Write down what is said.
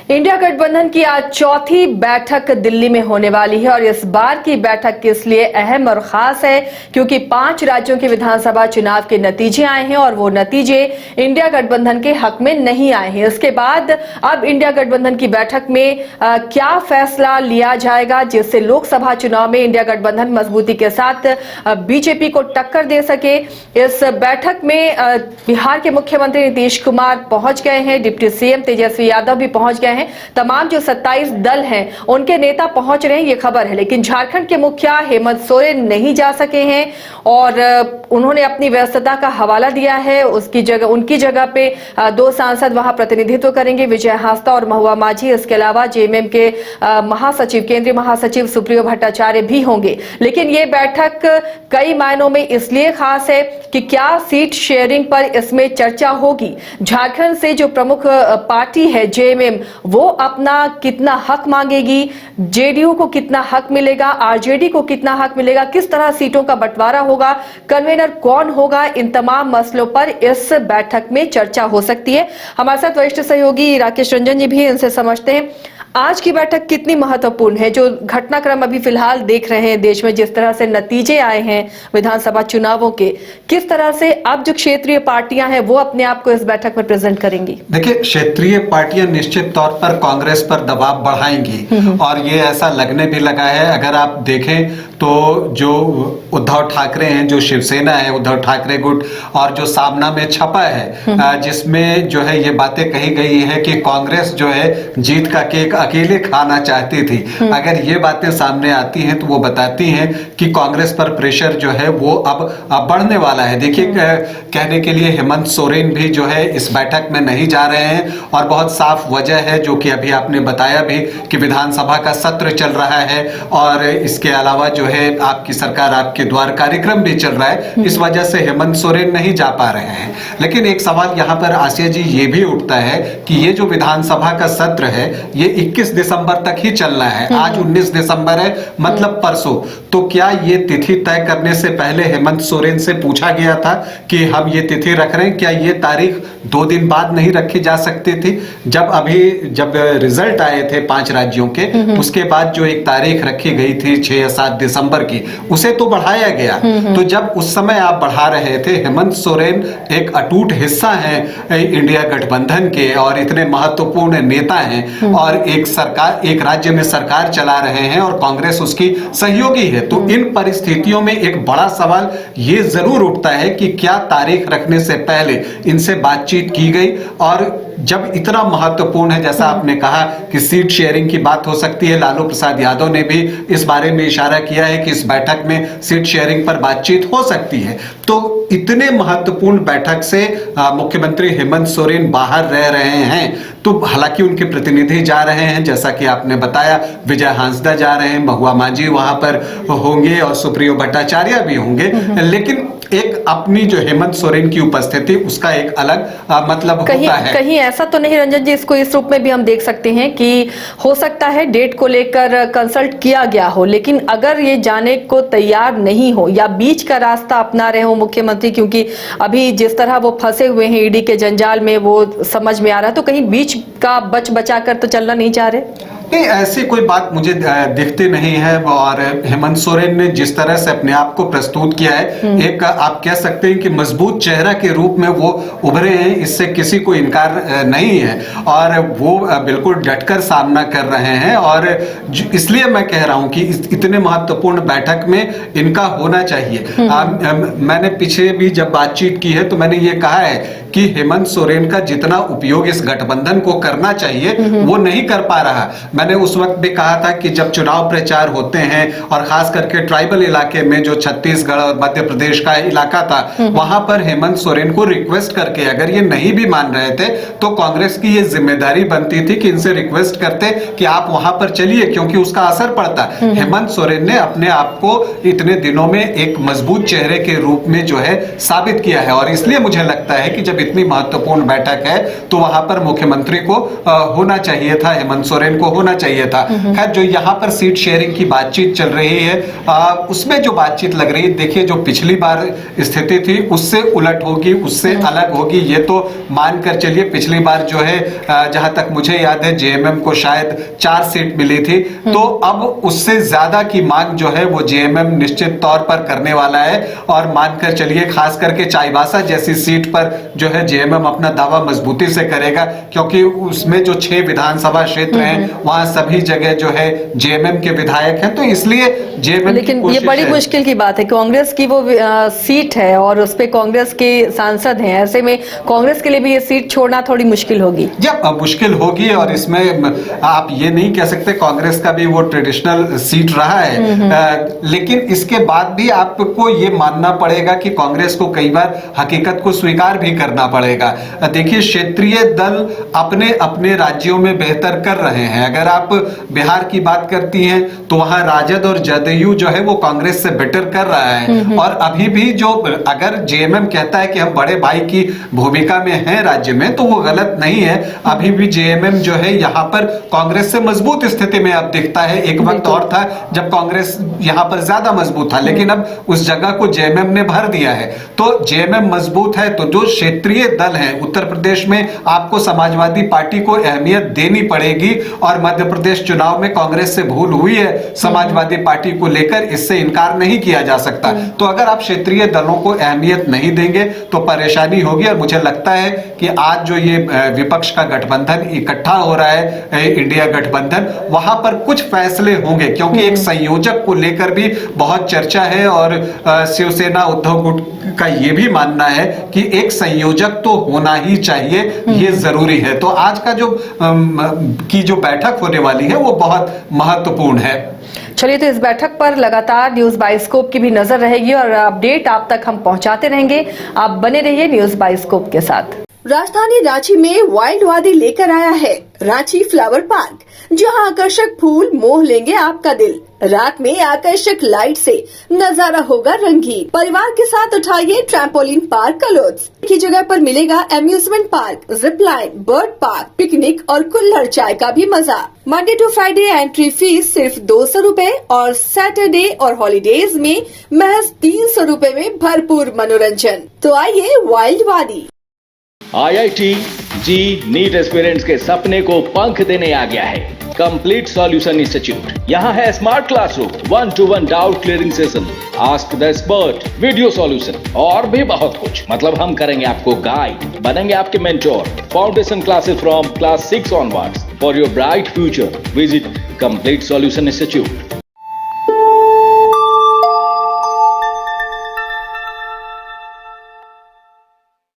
India गठबंधन की आज चौथी बैठक दिल्ली में होने वाली है और इस बार की बैठक किस लिए अहम और खास है क्योंकि 5 राज्यों के विधानसभा चुनाव के नतीजे आए हैं और वो नतीजे इंडिया गठबंधन के हक में नहीं आए हैं। इसके बाद अब इंडिया गठबंधन की बैठक में क्या फैसला लिया जाएगा जिससे लोकसभा चुनाव में इंडिया गठबंधन मजबूती के साथ बीजेपी को टक्कर दे सके। इस बैठक में बिहार के मुख्यमंत्री नीतीश कुमार पहुंच गए हैं, डिप्टी सीएम तेजस्वी यादव भी पहुंच गए हैं, तमाम जो 27 दल हैं उनके नेता पहुंच रहे हैं, ये खबर है। लेकिन झारखंड के मुखिया हेमंत सोरेन नहीं जा सके हैं और उन्होंने अपनी व्यस्तता का हवाला दिया है। उनकी जगह पे 2 सांसद वहां प्रतिनिधित्व करेंगे, विजय हांसदा और महुआ माझी। इसके अलावा जेएमएम के महासचिव, केंद्रीय महासचिव सुप्रियो भट्टाचार्य भी होंगे। लेकिन ये बैठक कई मायनों में इसलिए खास है कि क्या सीट शेयरिंग पर इसमें चर्चा होगी। झारखंड से जो प्रमुख पार्टी है जेएमएम, वो अपना कितना हक मांगेगी, जेडीयू को कितना हक मिलेगा, आरजेडी को कितना हक मिलेगा, किस तरह सीटों का बंटवारा होगा, कन्वेनर कौन होगा, इन तमाम मसलों पर इस बैठक में चर्चा हो सकती है। हमारे साथ वरिष्ठ सहयोगी राकेश रंजन जी भी हैं, इनसे समझते हैं आज की बैठक कितनी महत्वपूर्ण है। जो घटनाक्रम अभी फिलहाल देख रहे हैं देश में, जिस तरह से नतीजे आए हैं विधानसभा चुनावों के, किस तरह से अब जो क्षेत्रीय पार्टियां हैं वो अपने आप को इस बैठक में प्रेजेंट करेंगी। देखिए, क्षेत्रीय पार्टियां निश्चित तौर पर कांग्रेस पर दबाव बढ़ाएंगी और ये ऐसा लगने भी लगा है। अगर आप देखें तो जो उद्धव ठाकरे हैं, जो शिवसेना है, उद्धव ठाकरे गुट, और जो सामना में छपा है जिसमें जो है ये बातें कही गई है कि कांग्रेस जो है जीत का केक अकेले खाना चाहती थी। अगर ये बातें सामने आती हैं तो वो बताती हैं कि कांग्रेस पर प्रेशर जो है वो अब बढ़ने वाला है। देखिए, कहने के लिए हेमंत सोरेन भी जो है इस बैठक में नहीं जा रहे हैं और बहुत साफ वजह है, जो कि अभी आपने बताया भी कि विधानसभा का सत्र चल रहा है और इसके अलावा जो है आपकी सरकार आपके द्वार कार्यक्रम भी चल रहा है। इस वजह से हेमंत सोरेन नहीं जा पा रहे हैं। लेकिन एक सवाल यहाँ पर आसिया जी ये भी उठता है कि ये जो विधानसभा का सत्र है ये 21 दिसंबर तक ही चलना है। आज 19 दिसंबर है, मतलब परसों। तो क्या ये तिथि तय करने से पहले हेमंत सोरेन से पूछा गया था कि हम ये तिथि रख रहे हैं, क्या ये तारीख 2 दिन बाद नहीं रखी जा सकती थी? जब रिजल्ट आए थे 5 राज्यों के, उसके बाद जो एक तारीख रखी गई थी 6 या 7 दिसंबर की, उसे तो बढ़ाया गया। तो जब उस समय आप बढ़ा रहे थे, हेमंत सोरेन एक अटूट हिस्सा है इंडिया गठबंधन के और इतने महत्वपूर्ण नेता हैं और एक राज्य में सरकार चला रहे हैं और कांग्रेस उसकी सहयोगी है। तो इन परिस्थितियों में एक बड़ा सवाल ये जरूर उठता है कि क्या तारीख रखने से पहले इनसे बातचीत की गई। और जब इतना महत्वपूर्ण है, जैसा आपने कहा कि सीट शेयरिंग की बात हो सकती है, लालू प्रसाद यादव ने भी इस बारे में इशारा किया है कि इस बैठक में सीट शेयरिंग पर बातचीत हो सकती है। तो इतने महत्वपूर्ण बैठक से मुख्यमंत्री हेमंत सोरेन बाहर रह रहे हैं। तो हालांकि उनके प्रतिनिधि जा रहे हैं, जैसा कि आपने बताया, विजय हांसदा जा रहे हैं, महुआ माझी वहां पर होंगे और सुप्रियो भट्टाचार्य भी होंगे। लेकिन एक अपनी जो हेमंत सोरेन की उपस्थिति, उसका एक अलग मतलब होता है। कहीं ऐसा तो नहीं रंजन जी, इसको इस रूप में भी हम देख सकते हैं कि हो सकता है डेट को लेकर कंसल्ट किया गया हो, लेकिन अगर ये जाने को तैयार नहीं हो या बीच का रास्ता अपना रहे हो मुख्यमंत्री, क्योंकि अभी जिस तरह वो फंसे हुए हैं ईडी के जंजाल में, वो समझ में आ रहा है, तो कहीं बीच का बचा कर तो चलना नहीं चाह रहे। नहीं, ऐसी कोई बात मुझे दिखती नहीं है। और हेमंत सोरेन ने जिस तरह से अपने आप को प्रस्तुत किया है, एक आप कह सकते हैं कि मजबूत चेहरा के रूप में वो उभरे हैं, इससे किसी को इनकार नहीं है और वो बिल्कुल डटकर सामना कर रहे हैं। और इसलिए मैं कह रहा हूं कि इतने महत्वपूर्ण बैठक में इनका होना चाहिए। मैंने पीछे भी जब बातचीत की है तो मैंने ये कहा है कि हेमंत सोरेन का जितना उपयोग इस गठबंधन को करना चाहिए वो नहीं कर पा रहा। मैंने उस वक्त भी कहा था कि जब चुनाव प्रचार होते हैं और खास करके ट्राइबल इलाके में, जो छत्तीसगढ़ और मध्य प्रदेश का इलाका था, वहां पर हेमंत सोरेन को रिक्वेस्ट करके, अगर ये नहीं भी मान रहे थे तो कांग्रेस की ये जिम्मेदारी बनती थी कि इनसे रिक्वेस्ट करते कि आप वहां पर चलिए, क्योंकि उसका असर पड़ता। हेमंत सोरेन ने अपने आप को इतने दिनों में एक मजबूत चेहरे के रूप में जो है साबित किया है और इसलिए मुझे लगता है कि जब इतनी महत्वपूर्ण बैठक है तो वहां पर मुख्यमंत्री को होना चाहिए था, हेमंत सोरेन को होना होना चाहिए था। खैर, जो यहाँ पर सीट शेयरिंग की बातचीत चल रही है, उसमें जो बातचीत लग रही है, देखिए जो पिछली बार स्थिति थी उससे उलट होगी, उससे अलग होगी, ये तो मानकर चलिए। पिछली बार जो है जहां तक मुझे याद है जेएमएम को शायद 4 सीट मिली थी, तो अब उससे ज्यादा की मांग जो है वो जेएमएम निश्चित तौर पर करने वाला है। और मानकर चलिए खास करके चाईबासा जैसी सीट पर जो है जेएमएम अपना दावा मजबूती से करेगा, क्योंकि उसमें जो 6 विधानसभा क्षेत्र हैं वहां सभी जगह जो है जेएमएम के विधायक हैं, तो इसलिए जेएमएम। लेकिन ये बड़ी मुश्किल की बात है, कांग्रेस की वो सीट है और उस पे कांग्रेस के सांसद हैं, ऐसे में कांग्रेस के लिए भी ये सीट छोड़ना थोड़ी मुश्किल होगी। जब मुश्किल होगी, और इसमें आप ये नहीं कह सकते, कांग्रेस का भी वो ट्रेडिशनल सीट रहा है, लेकिन इसके बाद भी आपको ये मानना पड़ेगा कि कांग्रेस को कई बार हकीकत को स्वीकार भी करना पड़ेगा। देखिए, क्षेत्रीय दल अपने अपने राज्यों में बेहतर कर रहे हैं। अगर आप बिहार की बात करती हैं तो वहां राजद और जदयू जो है वो कांग्रेस से बेटर कर रहा है। और अभी भी जो अगर जेएमएम कहता है कि हम बड़े भाई की भूमिका में हैं राज्य में, तो वो गलत नहीं है। अभी भी जेएमएम जो है यहाँ पर कांग्रेस से मजबूत स्थिति में अब दिखता है। एक वक्त और था जब कांग्रेस यहाँ पर ज्यादा मजबूत था, लेकिन अब उस जगह को जेएमएम ने भर दिया है। तो जेएमएम मजबूत है, तो जो क्षेत्रीय दल है उत्तर प्रदेश में, आपको समाजवादी पार्टी को अहमियत देनी पड़ेगी। और मध्य प्रदेश चुनाव में कांग्रेस से भूल हुई है समाजवादी पार्टी को लेकर, इससे इनकार नहीं किया जा सकता। तो अगर आप क्षेत्रीय दलों को अहमियत नहीं देंगे तो परेशानी होगी। और मुझे लगता है कि आज जो ये विपक्ष का गठबंधन इकट्ठा हो रहा है, इंडिया गठबंधन, वहां पर कुछ फैसले होंगे, क्योंकि एक संयोजक को लेकर भी बहुत चर्चा है। और शिवसेना उद्धव गुट का ये भी मानना है कि एक संयोजक तो होना ही चाहिए, ये जरूरी है। तो आज का जो बैठक होने वाली है वो बहुत महत्वपूर्ण है। चलिए, तो इस बैठक पर लगातार न्यूज बाइस्कोप की भी नजर रहेगी और अपडेट आप तक हम पहुंचाते रहेंगे। आप बने रहिए न्यूज बाइस्कोप के साथ। राजधानी रांची में वाइल्ड वादी लेकर आया है रांची फ्लावर पार्क, जहां आकर्षक फूल मोह लेंगे आपका दिल। रात में आकर्षक लाइट से नजारा होगा रंगीन। परिवार के साथ उठाइए ट्रैम्पोलिन पार्क का लुत्फ। की जगह पर मिलेगा amusement park, zip line, bird park, picnic और कुल्हड़ चाय का भी मजा। Monday to Friday entry fee सिर्फ 200 रूपए और सैटरडे और हॉलीडेज में महज 300 रूपए में भरपूर मनोरंजन। तो आइए वाइल्ड वादी। IIT जी नीट एस्पिरेंट्स के सपने को पंख देने आ गया है कंप्लीट सॉल्यूशन इंस्टीट्यूट। यहाँ है smart classroom, 1-to-1 doubt clearing session, ask the expert, video solution और भी बहुत कुछ। मतलब हम करेंगे आपको गाइड, बनेंगे आपके mentor. Foundation classes from class 6 onwards for your bright future. Visit complete solution institute.